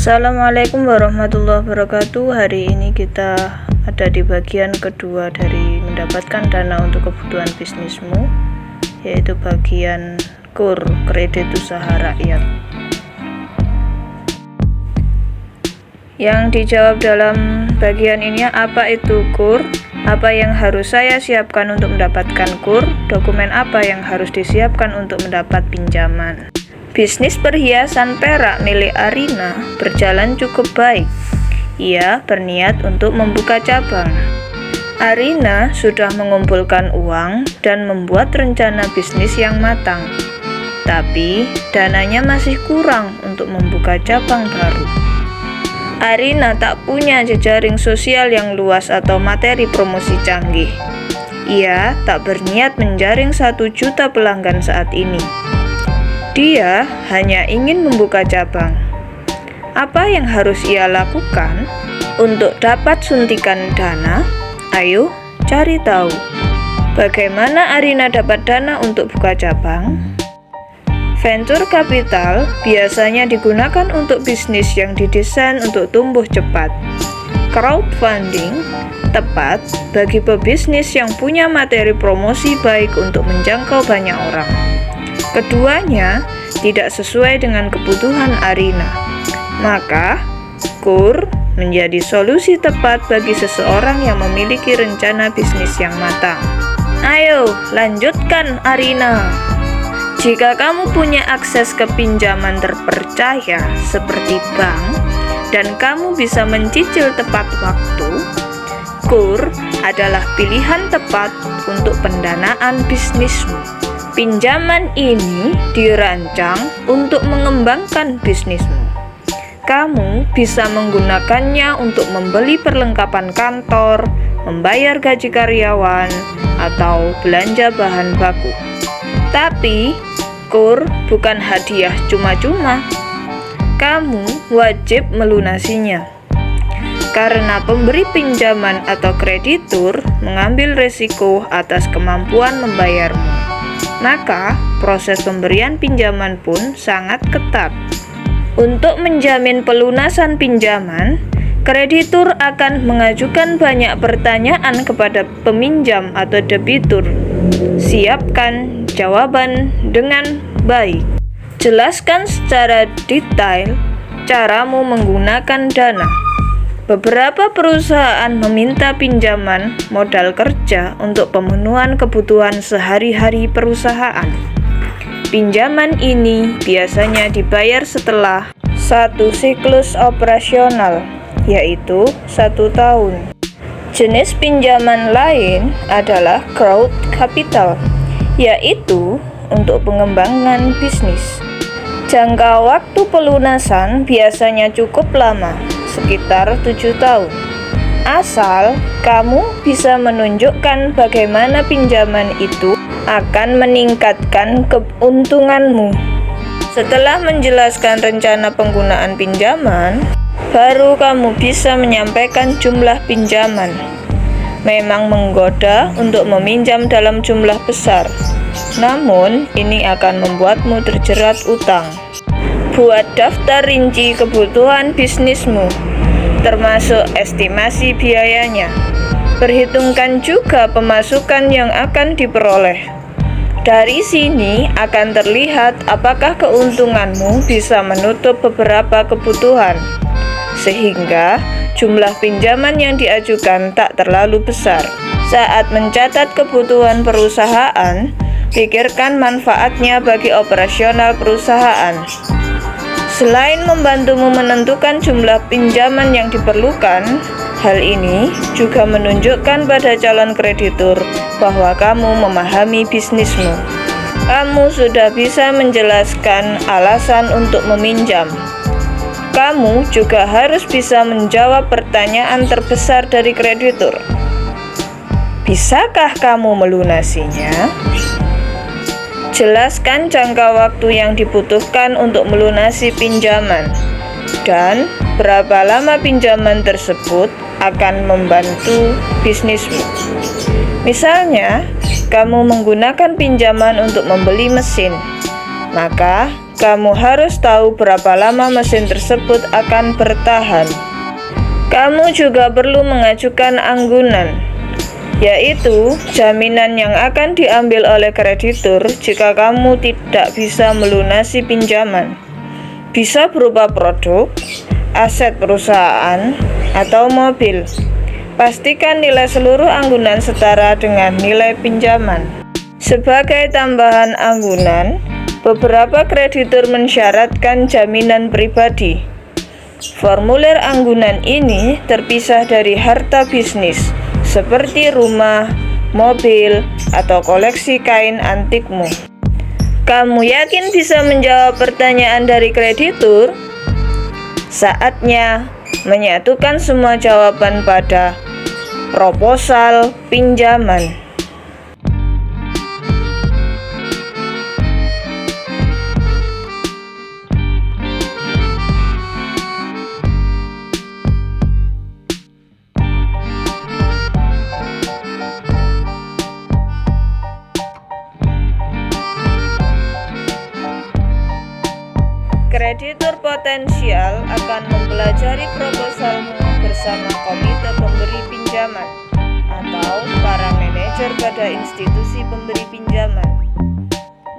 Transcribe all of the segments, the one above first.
Assalamualaikum warahmatullahi wabarakatuh. Hari ini kita ada di bagian kedua dari mendapatkan dana untuk kebutuhan bisnismu, yaitu bagian KUR, kredit usaha rakyat. Yang dijawab dalam bagian ini, apa itu KUR? Apa yang harus saya siapkan untuk mendapatkan KUR? Dokumen apa yang harus disiapkan untuk mendapat pinjaman? Bisnis perhiasan perak milik Arina berjalan cukup baik. Ia berniat untuk membuka cabang. Arina sudah mengumpulkan uang dan membuat rencana bisnis yang matang. Tapi dananya masih kurang untuk membuka cabang baru. Arina tak punya jejaring sosial yang luas atau materi promosi canggih. Ia tak berniat menjaring 1 juta pelanggan saat ini. Dia hanya ingin membuka cabang. Apa yang harus ia lakukan untuk dapat suntikan dana? Ayo cari tahu. Bagaimana Arina dapat dana untuk buka cabang? Venture capital biasanya digunakan untuk bisnis yang didesain untuk tumbuh cepat. Crowdfunding tepat bagi pebisnis yang punya materi promosi baik untuk menjangkau banyak orang. Keduanya tidak sesuai dengan kebutuhan Arina. Maka, KUR menjadi solusi tepat bagi seseorang yang memiliki rencana bisnis yang matang. Ayo, lanjutkan Arina. Jika kamu punya akses ke pinjaman terpercaya seperti bank dan kamu bisa mencicil tepat waktu, KUR adalah pilihan tepat untuk pendanaan bisnismu. Pinjaman ini dirancang untuk mengembangkan bisnismu. Kamu bisa menggunakannya untuk membeli perlengkapan kantor, membayar gaji karyawan, atau belanja bahan baku. Tapi, KUR bukan hadiah cuma-cuma. Kamu wajib melunasinya. Karena pemberi pinjaman atau kreditur mengambil risiko atas kemampuan membayarmu. Maka, proses pemberian pinjaman pun sangat ketat. Untuk menjamin pelunasan pinjaman, kreditur akan mengajukan banyak pertanyaan kepada peminjam atau debitur. Siapkan jawaban dengan baik. Jelaskan secara detail caramu menggunakan dana. Beberapa perusahaan meminta pinjaman modal kerja untuk pemenuhan kebutuhan sehari-hari perusahaan. Pinjaman ini biasanya dibayar setelah 1 siklus operasional, yaitu 1 tahun. Jenis pinjaman lain adalah crowd capital, yaitu untuk pengembangan bisnis. Jangka waktu pelunasan biasanya cukup lama, sekitar 7 tahun. Asal kamu bisa menunjukkan bagaimana pinjaman itu akan meningkatkan keuntunganmu. Setelah menjelaskan rencana penggunaan pinjaman, baru kamu bisa menyampaikan jumlah pinjaman. Memang menggoda untuk meminjam dalam jumlah besar, namun ini akan membuatmu terjerat utang. Buat daftar rinci kebutuhan bisnismu, termasuk estimasi biayanya. Perhitungkan juga pemasukan yang akan diperoleh. Dari sini akan terlihat apakah keuntunganmu bisa menutup beberapa kebutuhan, sehingga jumlah pinjaman yang diajukan tak terlalu besar. Saat mencatat kebutuhan perusahaan, pikirkan manfaatnya bagi operasional perusahaan. Selain membantumu menentukan jumlah pinjaman yang diperlukan, hal ini juga menunjukkan pada calon kreditur bahwa kamu memahami bisnismu. Kamu sudah bisa menjelaskan alasan untuk meminjam. Kamu juga harus bisa menjawab pertanyaan terbesar dari kreditur. Bisakah kamu melunasinya? Jelaskan jangka waktu yang dibutuhkan untuk melunasi pinjaman dan berapa lama pinjaman tersebut akan membantu bisnismu. Misalnya, kamu menggunakan pinjaman untuk membeli mesin, maka kamu harus tahu berapa lama mesin tersebut akan bertahan. Kamu juga perlu mengajukan anggunan, yaitu jaminan yang akan diambil oleh kreditur jika kamu tidak bisa melunasi pinjaman. Bisa berupa produk, aset perusahaan, atau mobil. Pastikan nilai seluruh anggunan setara dengan nilai pinjaman. Sebagai tambahan anggunan, beberapa kreditur mensyaratkan jaminan pribadi. Formulir anggunan ini terpisah dari harta bisnis, seperti rumah, mobil, atau koleksi kain antikmu. Kamu yakin bisa menjawab pertanyaan dari kreditur? Saatnya menyatukan semua jawaban pada proposal pinjaman. Kreditur potensial akan mempelajari proposalmu bersama komite pemberi pinjaman atau para manajer pada institusi pemberi pinjaman.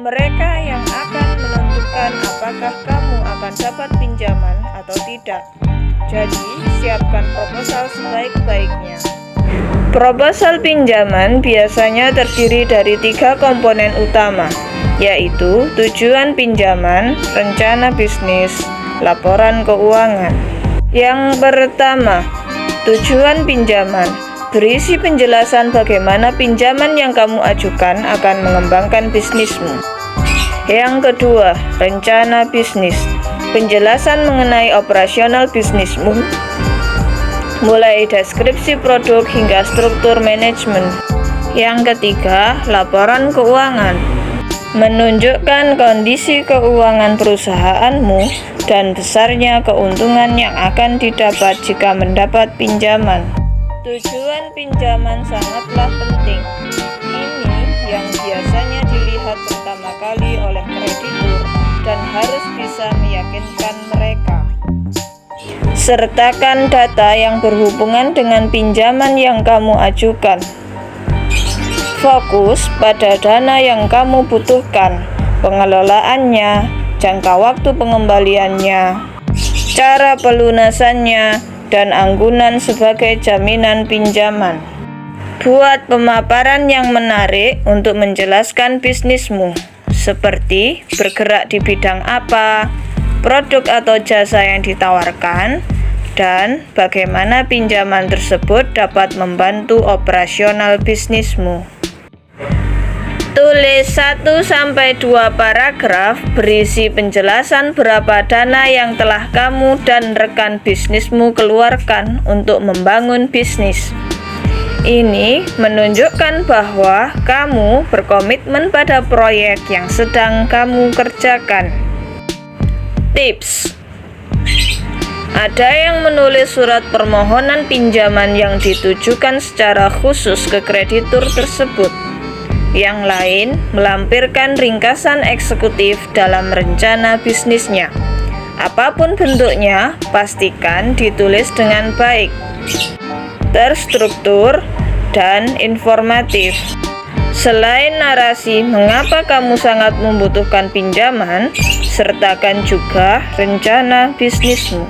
Mereka yang akan menentukan apakah kamu akan dapat pinjaman atau tidak. Jadi, siapkan proposal sebaik-baiknya. Proposal pinjaman biasanya terdiri dari 3 komponen utama, yaitu tujuan pinjaman, rencana bisnis, laporan keuangan. Yang pertama, tujuan pinjaman berisi penjelasan bagaimana pinjaman yang kamu ajukan akan mengembangkan bisnismu. Yang kedua, rencana bisnis, penjelasan mengenai operasional bisnismu, mulai deskripsi produk hingga struktur manajemen. Yang ketiga, laporan keuangan, menunjukkan kondisi keuangan perusahaanmu dan besarnya keuntungan yang akan didapat jika mendapat pinjaman. Tujuan pinjaman sangatlah penting. Ini yang biasanya dilihat pertama kali oleh kreditur dan harus bisa meyakinkan mereka. Sertakan data yang berhubungan dengan pinjaman yang kamu ajukan. Fokus pada dana yang kamu butuhkan, pengelolaannya, jangka waktu pengembaliannya, cara pelunasannya, dan anggunan sebagai jaminan pinjaman. Buat pemaparan yang menarik untuk menjelaskan bisnismu, seperti bergerak di bidang apa, produk atau jasa yang ditawarkan, dan bagaimana pinjaman tersebut dapat membantu operasional bisnismu. Tulis 1-2 paragraf berisi penjelasan berapa dana yang telah kamu dan rekan bisnismu keluarkan untuk membangun bisnis. Ini menunjukkan bahwa kamu berkomitmen pada proyek yang sedang kamu kerjakan. Tips: ada yang menulis surat permohonan pinjaman yang ditujukan secara khusus ke kreditur tersebut. Yang lain melampirkan ringkasan eksekutif dalam rencana bisnisnya. Apapun bentuknya, pastikan ditulis dengan baik, terstruktur, dan informatif. Selain narasi mengapa kamu sangat membutuhkan pinjaman, sertakan juga rencana bisnismu.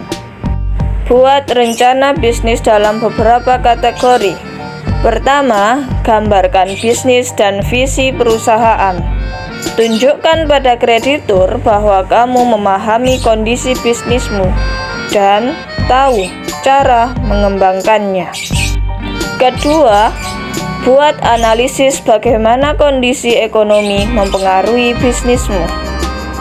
Buat rencana bisnis dalam beberapa kategori. Pertama, gambarkan bisnis dan visi perusahaan. Tunjukkan pada kreditur bahwa kamu memahami kondisi bisnismu dan tahu cara mengembangkannya. Kedua, buat analisis bagaimana kondisi ekonomi mempengaruhi bisnismu.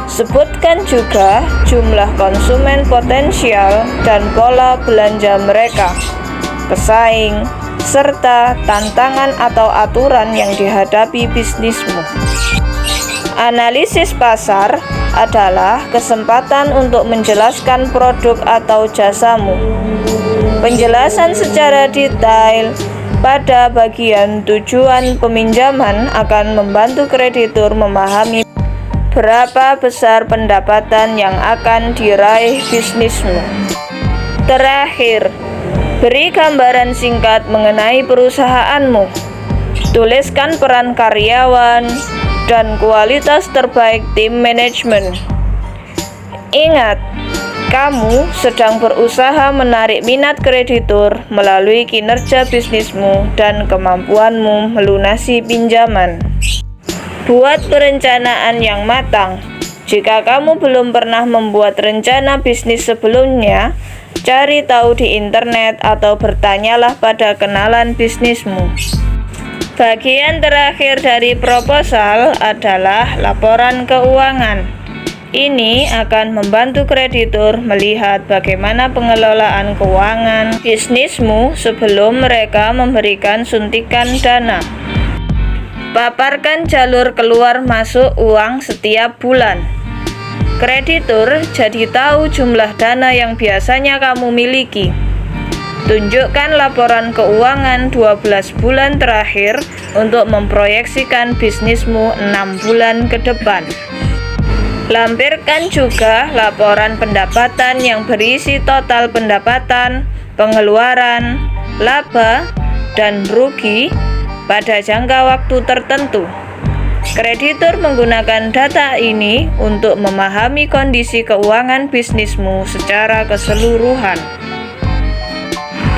Sebutkan juga jumlah konsumen potensial dan pola belanja mereka, pesaing, serta tantangan atau aturan yang dihadapi bisnismu. Analisis pasar adalah kesempatan untuk menjelaskan produk atau jasamu. Penjelasan secara detail pada bagian tujuan peminjaman akan membantu kreditur memahami berapa besar pendapatan yang akan diraih bisnismu. Terakhir, beri gambaran singkat mengenai perusahaanmu. Tuliskan peran karyawan dan kualitas terbaik tim manajemen. Ingat, kamu sedang berusaha menarik minat kreditur melalui kinerja bisnismu dan kemampuanmu melunasi pinjaman. Buat perencanaan yang matang. Jika kamu belum pernah membuat rencana bisnis sebelumnya, cari tahu di internet atau bertanyalah pada kenalan bisnismu. Bagian terakhir dari proposal adalah laporan keuangan. Ini akan membantu kreditur melihat bagaimana pengelolaan keuangan bisnismu sebelum mereka memberikan suntikan dana. Paparkan jalur keluar masuk uang setiap bulan. Kreditur jadi tahu jumlah dana yang biasanya kamu miliki. Tunjukkan laporan keuangan 12 bulan terakhir untuk memproyeksikan bisnismu 6 bulan ke depan. Lampirkan juga laporan pendapatan yang berisi total pendapatan, pengeluaran, laba, dan rugi pada jangka waktu tertentu. Kreditur menggunakan data ini untuk memahami kondisi keuangan bisnismu secara keseluruhan.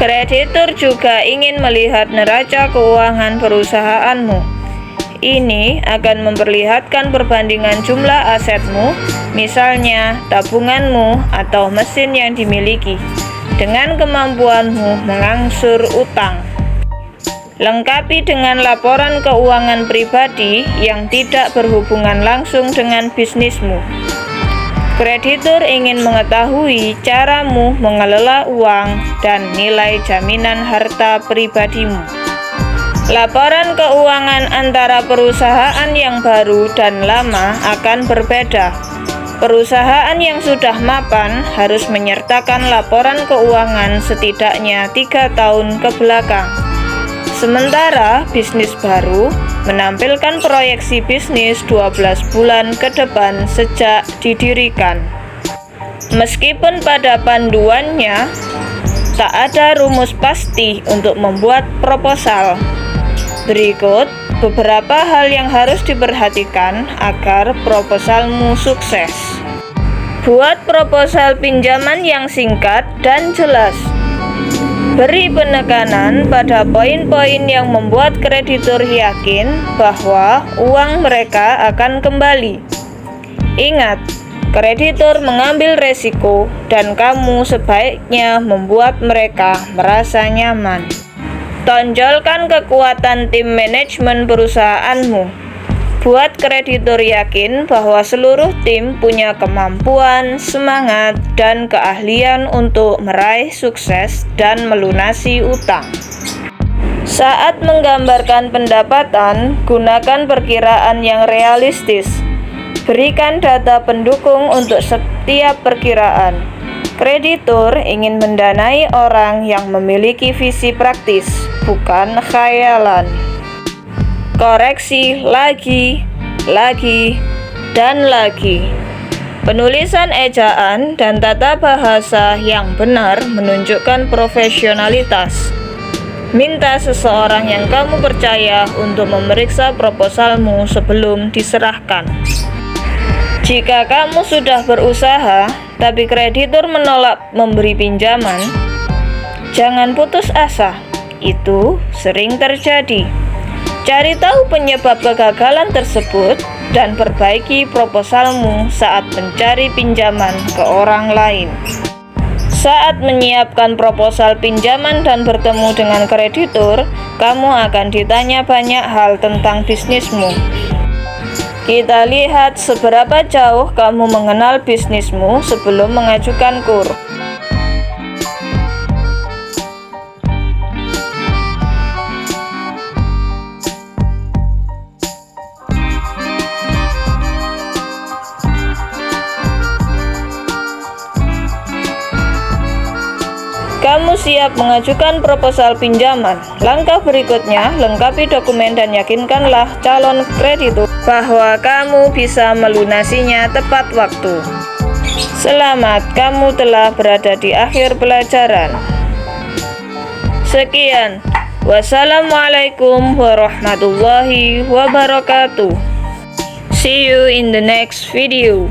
Kreditur juga ingin melihat neraca keuangan perusahaanmu. Ini akan memperlihatkan perbandingan jumlah asetmu, misalnya tabunganmu atau mesin yang dimiliki, dengan kemampuanmu mengangsur utang. Lengkapi dengan laporan keuangan pribadi yang tidak berhubungan langsung dengan bisnismu. Kreditur ingin mengetahui caramu mengelola uang dan nilai jaminan harta pribadimu. Laporan keuangan antara perusahaan yang baru dan lama akan berbeda. Perusahaan yang sudah mapan harus menyertakan laporan keuangan setidaknya 3 tahun ke belakang. Sementara bisnis baru menampilkan proyeksi bisnis 12 bulan ke depan sejak didirikan. Meskipun pada panduannya tak ada rumus pasti untuk membuat proposal. Berikut beberapa hal yang harus diperhatikan agar proposalmu sukses. Buat proposal pinjaman yang singkat dan jelas. Beri penekanan pada poin-poin yang membuat kreditur yakin bahwa uang mereka akan kembali. Ingat, kreditur mengambil resiko dan kamu sebaiknya membuat mereka merasa nyaman. Tonjolkan kekuatan tim manajemen perusahaanmu. Buat kreditur yakin bahwa seluruh tim punya kemampuan, semangat, dan keahlian untuk meraih sukses dan melunasi utang. Saat menggambarkan pendapatan, gunakan perkiraan yang realistis. Berikan data pendukung untuk setiap perkiraan. Kreditur ingin mendanai orang yang memiliki visi praktis, bukan khayalan. Koreksi lagi, dan lagi. Penulisan ejaan dan tata bahasa yang benar menunjukkan profesionalitas. Minta seseorang yang kamu percaya untuk memeriksa proposalmu sebelum diserahkan. Jika kamu sudah berusaha, tapi kreditur menolak memberi pinjaman, jangan putus asa. Itu sering terjadi. Cari tahu penyebab kegagalan tersebut dan perbaiki proposalmu saat mencari pinjaman ke orang lain. Saat menyiapkan proposal pinjaman dan bertemu dengan kreditur, kamu akan ditanya banyak hal tentang bisnismu. Kita lihat seberapa jauh kamu mengenal bisnismu sebelum mengajukan KUR. Kamu siap mengajukan proposal pinjaman. Langkah berikutnya, lengkapi dokumen dan yakinkanlah calon kreditur bahwa kamu bisa melunasinya tepat waktu. Selamat, kamu telah berada di akhir pelajaran. Sekian. Wassalamualaikum warahmatullahi wabarakatuh. See you in the next video.